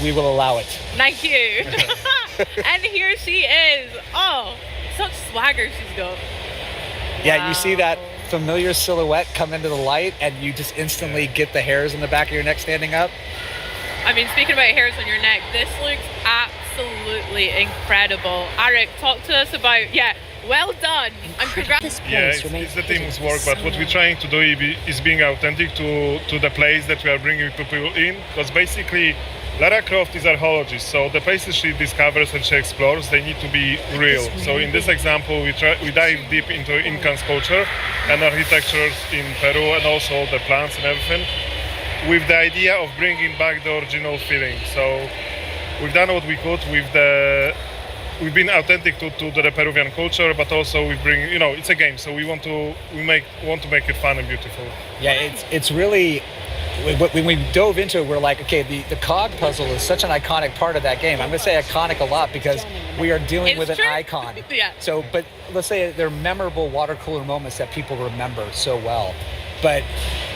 we will allow it. Thank you. And here she is. Oh, such swagger she's got. Yeah, you see that familiar silhouette come into the light and you just instantly get the hairs on the back of your neck standing up. I mean, speaking about hairs on your neck, this looks absolutely incredible. Arik, talk to us about, well done. And congrats. Yeah, it's the team's work, but what we're trying to do is being authentic to the place that we are bringing people in, because basically Lara Croft is archaeologist, so the places she discovers and she explores, they need to be real. So in this example, we dive deep into Incan culture and architectures in Peru, and also the plants and everything, with the idea of bringing back the original feeling. So we've done what we could with we've been authentic to the Peruvian culture, but also we bring, it's a game, so we want to make it fun and beautiful. Yeah, it's really, when we dove into it, we're like, okay, the cog puzzle is such an iconic part of that game. I'm going to say iconic a lot because we are dealing with an icon. Yeah. So, but let's say they're memorable water cooler moments that people remember so well. But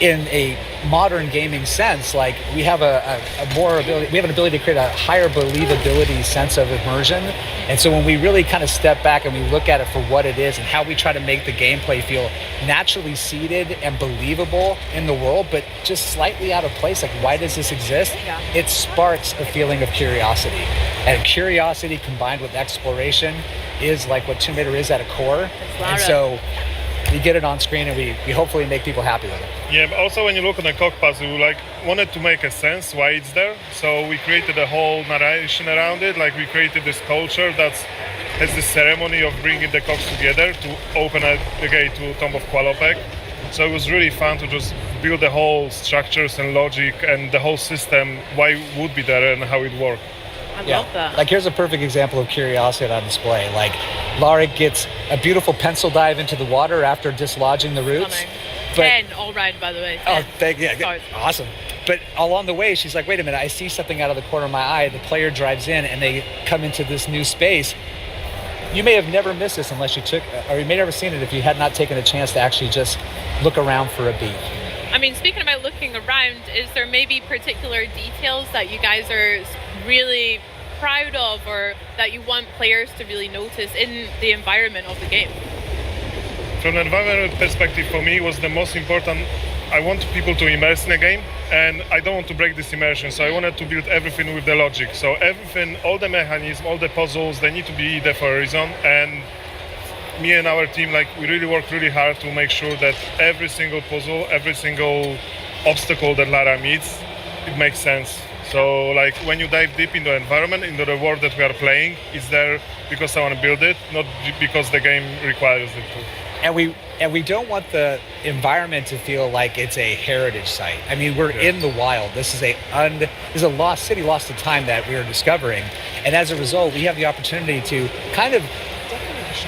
in a modern gaming sense, like we have we have an ability to create a higher believability sense of immersion. And so when we really kind of step back and we look at it for what it is and how we try to make the gameplay feel naturally seated and believable in the world, but just slightly out of place, like why does this exist? Yeah. It sparks a feeling of curiosity. And curiosity combined with exploration is like what Tomb Raider is at a core. And so we get it on screen and we hopefully make people happy with it. Yeah, but also when you look on the cock puzzle, we wanted to make a sense why it's there. So we created a whole narration around it. Like we created this culture that has this ceremony of bringing the cocks together to open the gate to Tomb of Qualopec. So it was really fun to just build the whole structures and logic and the whole system, why it would be there and how it worked. I love that. Like here's a perfect example of curiosity on display. Like Lara gets a beautiful pencil dive into the water after dislodging the roots. Stunning. 10 all round, by the way. 10. Oh, awesome. But along the way, she's like, wait a minute, I see something out of the corner of my eye. The player drives in and they come into this new space. You may have never missed this unless you or you may have never seen it if you had not taken a chance to actually just look around for a beat. I mean, speaking about looking around, is there maybe particular details that you guys are really proud of or that you want players to really notice in the environment of the game? From an environment perspective, for me, was the most important. I want people to immerse in a game, and I don't want to break this immersion, so I wanted to build everything with the logic. So everything, all the mechanisms, all the puzzles, they need to be there for a reason, and me and our team, we really worked really hard to make sure that every single puzzle, every single obstacle that Lara meets, it makes sense. So when you dive deep into the environment, into the world that we are playing, it's there because I want to build it, not because the game requires it to. And we don't want the environment to feel like it's a heritage site. I mean, we're in the wild. This is a lost city, lost to time that we are discovering. And as a result, we have the opportunity to kind of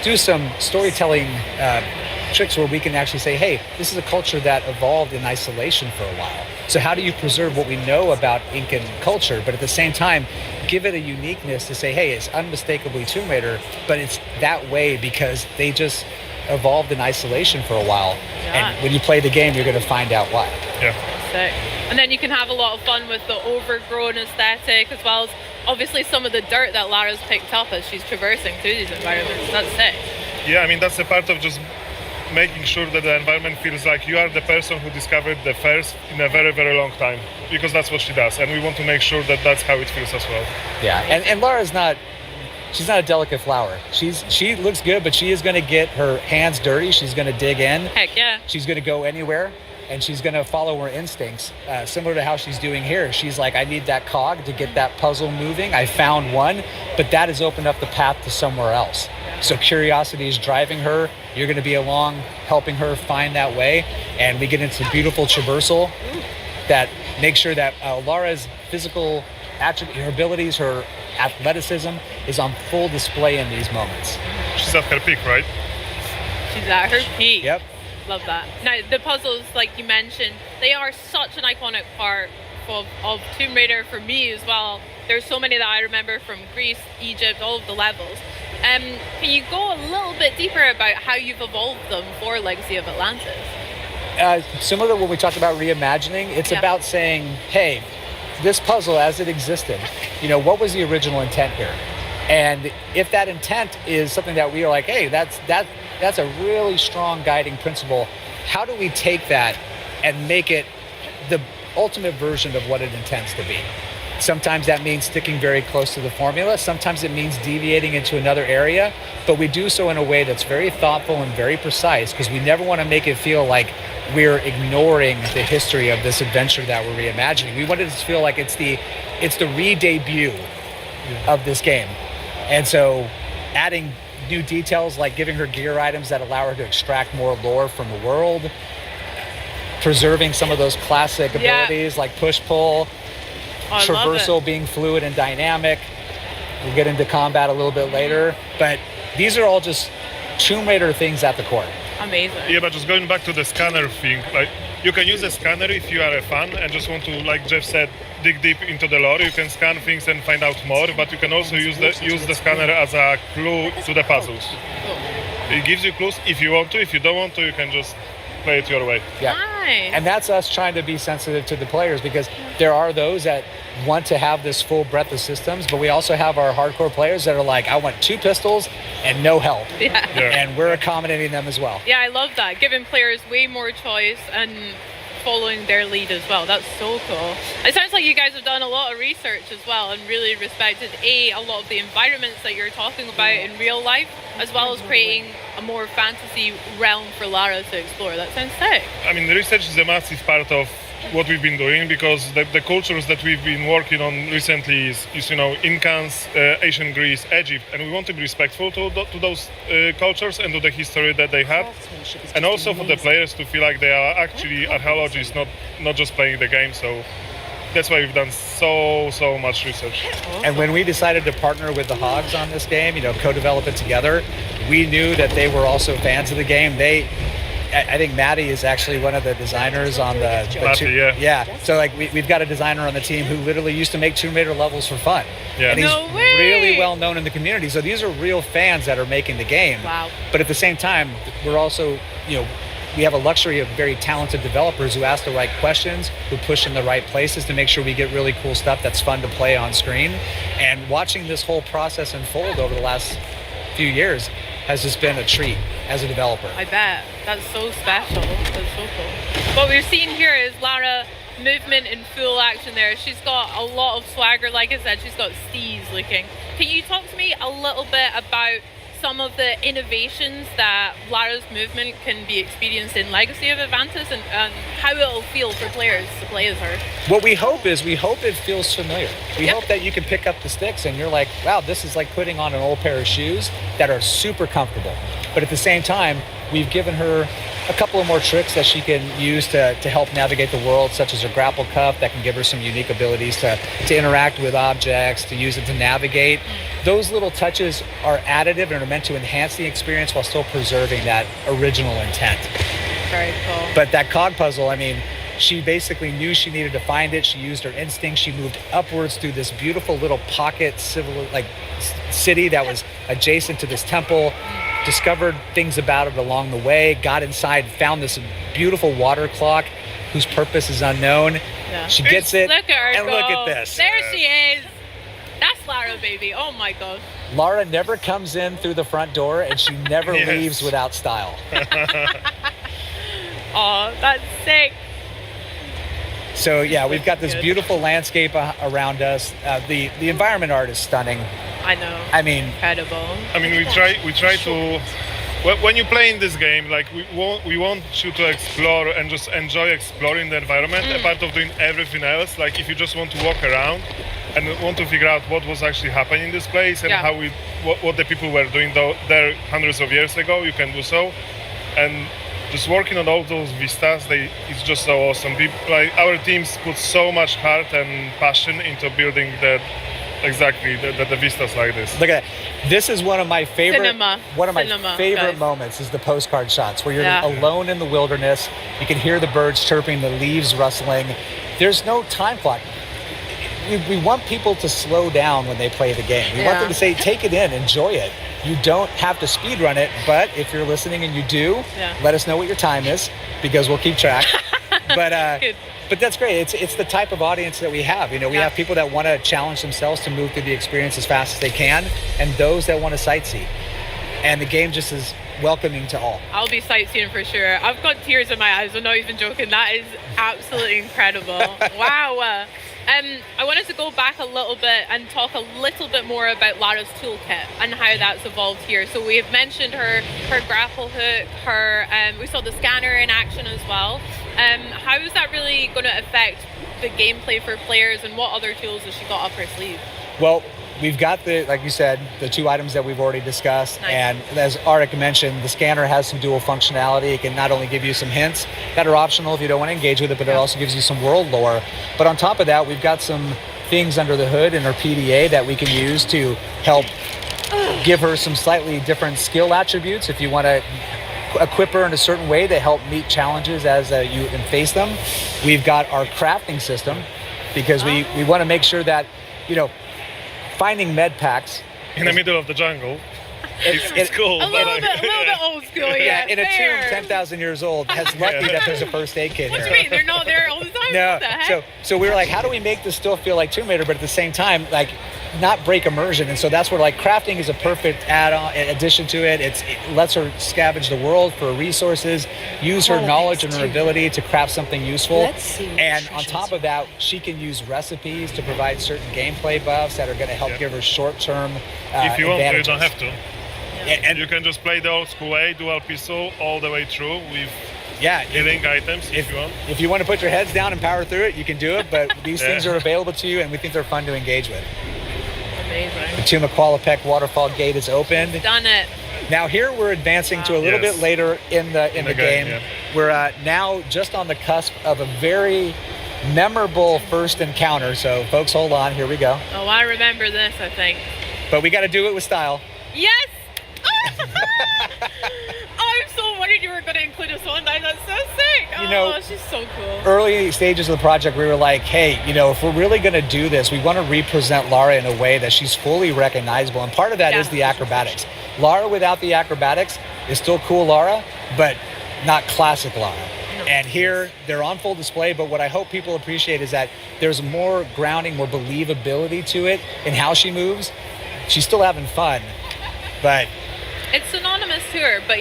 do some storytelling tricks where we can actually say, hey, this is a culture that evolved in isolation for a while. So how do you preserve what we know about Incan culture, but at the same time, give it a uniqueness to say, hey, it's unmistakably Tomb Raider, but it's that way because they just evolved in isolation for a while. Yeah. And when you play the game, you're going to find out why. Yeah. Sick. And then you can have a lot of fun with the overgrown aesthetic, as well as obviously some of the dirt that Lara's picked up as she's traversing through these environments. That's sick. Yeah, I mean, that's a part of just making sure that the environment feels like you are the person who discovered the first in a very, very long time, because that's what she does. And we want to make sure that that's how it feels as well. Yeah, and Lara's she's not a delicate flower. She looks good, but she is going to get her hands dirty. She's going to dig in. Heck yeah. She's going to go anywhere, and she's going to follow her instincts, similar to how she's doing here. She's like, I need that cog to get that puzzle moving. I found one, but that has opened up the path to somewhere else. So curiosity is driving her. You're going to be along, helping her find that way, and we get into beautiful traversal that makes sure that Lara's physical attributes, her abilities, her athleticism is on full display in these moments. She's at her peak, right? She's at her peak. Yep. Love that. Now, the puzzles, like you mentioned, they are such an iconic part of Tomb Raider for me as well. There's so many that I remember from Greece, Egypt, all of the levels. Can you go a little bit deeper about how you've evolved them for Legacy of Atlantis? Similar to what we talked about reimagining, it's about saying, hey, this puzzle as it existed, what was the original intent here? And if that intent is something that we are like, hey, that's a really strong guiding principle, how do we take that and make it the ultimate version of what it intends to be? Sometimes that means sticking very close to the formula. Sometimes it means deviating into another area, but we do so in a way that's very thoughtful and very precise, because we never want to make it feel like we're ignoring the history of this adventure that we're reimagining. We want it to feel like it's the re-debut of this game. And so adding new details like giving her gear items that allow her to extract more lore from the world, preserving some of those classic abilities like push-pull, traversal being fluid and dynamic. We'll get into combat a little bit later, but these are all just Tomb Raider things at the core. Amazing. Yeah, but just going back to the scanner thing, like you can use a scanner if you are a fan and just want to, like Jeff said, dig deep into the lore. You can scan things and find out more, but you can also use the scanner as a clue to the puzzles. Cool. It gives you clues if you want to. If you don't want to, you can just play it your way. Yeah. Nice. And that's us trying to be sensitive to the players, because there are those that want to have this full breadth of systems, but we also have our hardcore players that are like, I want 2 pistols and no help. Yeah. And we're accommodating them as well. Yeah, I love that. Giving players way more choice and following their lead as well. That's so cool. It sounds like you guys have done a lot of research as well and really respected a lot of the environments that you're talking about in real life, as well as creating a more fantasy realm for Lara to explore. That sounds sick. I mean, the research is a massive part of what we've been doing, because the cultures that we've been working on recently is Incans, ancient Greece, Egypt, and we want to be respectful to those cultures and to the history that they had, and also for the players to feel like they are actually archaeologists, not just playing the game. So that's why we've done so much research. And when we decided to partner with the Hogs on this game, co-develop it together, we knew that they were also fans of the game. I think Maddie is actually one of the designers on the yeah. So like we've got a designer on the team who literally used to make Tomb Raider levels for fun. Yeah. And he's No way. really well known in the community. So these are real fans that are making the game. Wow. But at the same time, we're also, we have a luxury of very talented developers who ask the right questions, who push in the right places to make sure we get really cool stuff that's fun to play on screen. And watching this whole process unfold over the last few years has just been a treat as a developer. I bet. That's so special. That's so cool. What we're seeing here is Lara movement in full action there. She's got a lot of swagger. Like I said, she's got steez looking. Can you talk to me a little bit about some of the innovations that Lara's movement can be experienced in Legacy of Atlantis, and how it'll feel for players to play as her? What we hope it feels familiar. We hope that you can pick up the sticks and you're like, wow, this is like putting on an old pair of shoes that are super comfortable. But at the same time, we've given her a couple of more tricks that she can use to help navigate the world, such as her grapple cuff that can give her some unique abilities to interact with objects, to use it to navigate. Those little touches are additive and are meant to enhance the experience while still preserving that original intent. Very cool. But that cog puzzle, she basically knew she needed to find it. She used her instinct. She moved upwards through this beautiful little pocket city that was adjacent to this temple, discovered things about it along the way, got inside, found this beautiful water clock whose purpose is unknown. Yeah. She gets it, Look at her and go. look at this. There she is. That's Lara, baby. Oh my gosh. Lara never comes in through the front door, and she never Yes. leaves without style. Oh, that's sick. So yeah, we've got this beautiful landscape around us. The environment art is stunning. I know. Incredible. We try to. When you play in this game, like we want you to explore and just enjoy exploring the environment, a part of doing everything else. Like if you just want to walk around and want to figure out what was actually happening in this place and how what the people were doing there hundreds of years ago, you can do so. And just working on all those vistas, it's just so awesome. Our teams put so much heart and passion into building the vistas like this. Look at that. This is one of my favorite Cinema, moments is the postcard shots where you're alone in the wilderness. You can hear the birds chirping, the leaves rustling. There's no time clock. We want people to slow down when they play the game. We want them to say, take it in, enjoy it. You don't have to speed run it, but if you're listening and you do, let us know what your time is, because we'll keep track. But But that's great. It's the type of audience that we have. You know, we have people that want to challenge themselves to move through the experience as fast as they can, and those that want to sightsee. And the game just is welcoming to all. I'll be sightseeing for sure. I've got tears in my eyes. I'm not even joking. That is absolutely incredible. Wow. I wanted to go back a little bit and talk a little bit more about Lara's toolkit and how that's evolved here. So we have mentioned her grapple hook, we saw the scanner in action as well. How is that really going to affect the gameplay for players, and what other tools has she got up her sleeve? Well, we've got like you said, the 2 items that we've already discussed. Nice. And as Arik mentioned, the scanner has some dual functionality. It can not only give you some hints that are optional if you don't want to engage with it, but it also gives you some world lore. But on top of that, we've got some things under the hood in her PDA that we can use to help give her some slightly different skill attributes if you want to equip her in a certain way to help meet challenges as you face them. We've got our crafting system, because we want to make sure that, you know, finding med packs in the middle of the jungle. It's cool. A little bit old school, yeah. In a tomb 10,000 years old, that's lucky that there's a first aid kit here. What do you mean? They're not there all the time? No. What the heck? So we were like, how do we make this still feel like Tomb Raider, but at the same time, like, not break immersion? And so that's where, like, crafting is a perfect add-on addition to it. It lets her scavenge the world for resources, use her knowledge and her ability to craft something useful. And on top of that, she can use recipes to provide certain gameplay buffs that are going to help give her short-term if you want to, you advantages. don't have to. And you can just play the old school way, dual pistol all the way through with healing items if you want. If you want to put your heads down and power through it, you can do it, but these things are available to you, and we think they're fun to engage with. Amazing. The Tomb of Qualopec waterfall gate is opened. Done it. Now here we're advancing to a little bit later in the game. Yeah. We're now just on the cusp of a very memorable first encounter, so folks, hold on, here we go. Oh, I remember this, I think. But we got to do it with style. Yes! I'm so worried you were going to include us on that. That's so sick. You know, she's so cool. Early stages of the project, we were like, hey, you know, if we're really going to do this, we want to represent Lara in a way that she's fully recognizable. And part of that is the acrobatics. Lara without the acrobatics is still cool Lara, but not classic Lara. And here, they're on full display, but what I hope people appreciate is that there's more grounding, more believability to it in how she moves. She's still having fun, but... It's synonymous to her, but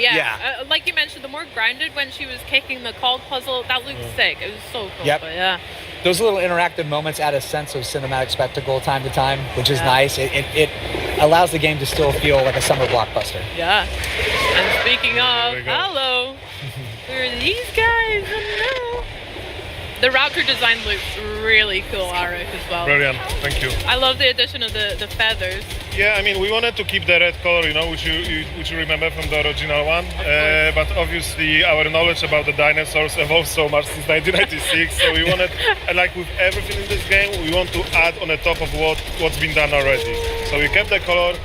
like you mentioned, the more grounded when she was kicking the cog puzzle, that looked sick. It was so cool. Yep. But those little interactive moments add a sense of cinematic spectacle time to time, which is nice. It allows the game to still feel like a summer blockbuster. Yeah. And speaking of, hello, who are these guys? Hello. The Raptor design looks really cool, Arik, as well. Brilliant, thank you. I love the addition of the feathers. Yeah, I mean, we wanted to keep the red color, you know, which you remember from the original one. But obviously, our knowledge about the dinosaurs evolved so much since 1996. So we wanted, and like with everything in this game, we want to add on the top of what's been done already. So we kept the color.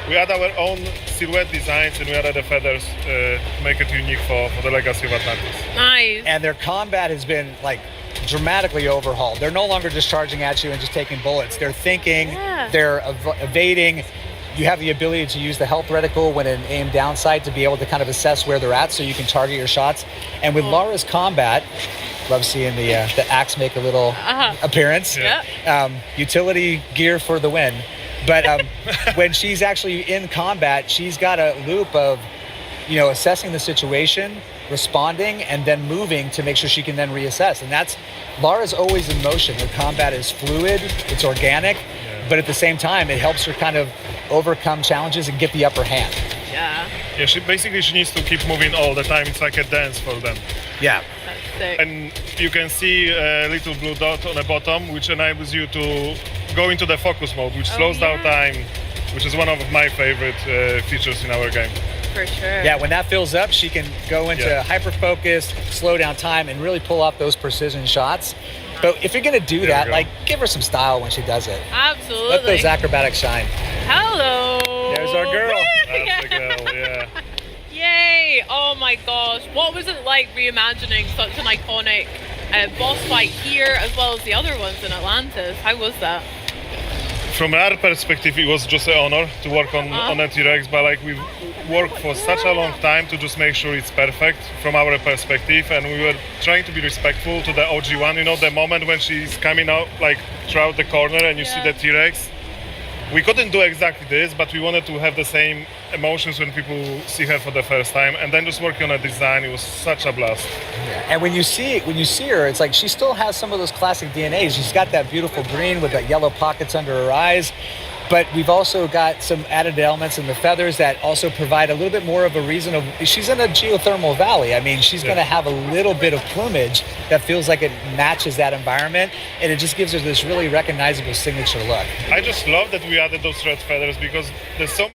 We add our own silhouette designs, and we added the feathers to make it unique for the legacy of Atlantis. Nice. And their combat has been like dramatically overhauled. They're no longer just charging at you and just taking bullets. They're thinking, they're evading. You have the ability to use the health reticle when in aim down sight to be able to kind of assess where they're at so you can target your shots. And with Lara's combat, love seeing the axe make a little appearance. Yeah. Utility gear for the win. But when she's actually in combat, she's got a loop of, you know, assessing the situation, responding, and then moving to make sure she can then reassess. And that's, Lara's always in motion. Her combat is fluid, it's organic, but at the same time, it helps her kind of overcome challenges and get the upper hand. Yeah, she needs to keep moving all the time. It's like a dance for them. Yeah. That's sick. And you can see a little blue dot on the bottom, which enables you to go into the focus mode, which slows down time, which is one of my favorite features in our game. For sure. Yeah, when that fills up, she can go into hyper focus, slow down time, and really pull off those precision shots. But if you're gonna do that, like, give her some style when she does it. Absolutely. Let those acrobatics shine. Hello. There's our girl. That's the girl, yeah. Yay! Oh my gosh, what was it like reimagining such an iconic boss fight here as well as the other ones in Atlantis? How was that? From our perspective, it was just an honor to work on a T-Rex, but like we worked for such a long time to just make sure it's perfect from our perspective, and we were trying to be respectful to the OG one. You know, the moment when she's coming out like throughout the corner and you see the T-Rex. We couldn't do exactly this, but we wanted to have the same emotions when people see her for the first time, and then just working on a design, it was such a blast. Yeah. And when you see her, it's like she still has some of those classic DNAs. She's got that beautiful green with the yellow pockets under her eyes. But we've also got some added elements in the feathers that also provide a little bit more of a reason of, she's in a geothermal valley. I mean, she's going to have a little bit of plumage that feels like it matches that environment, and it just gives her this really recognizable signature look. I just love that we added those red feathers because there's so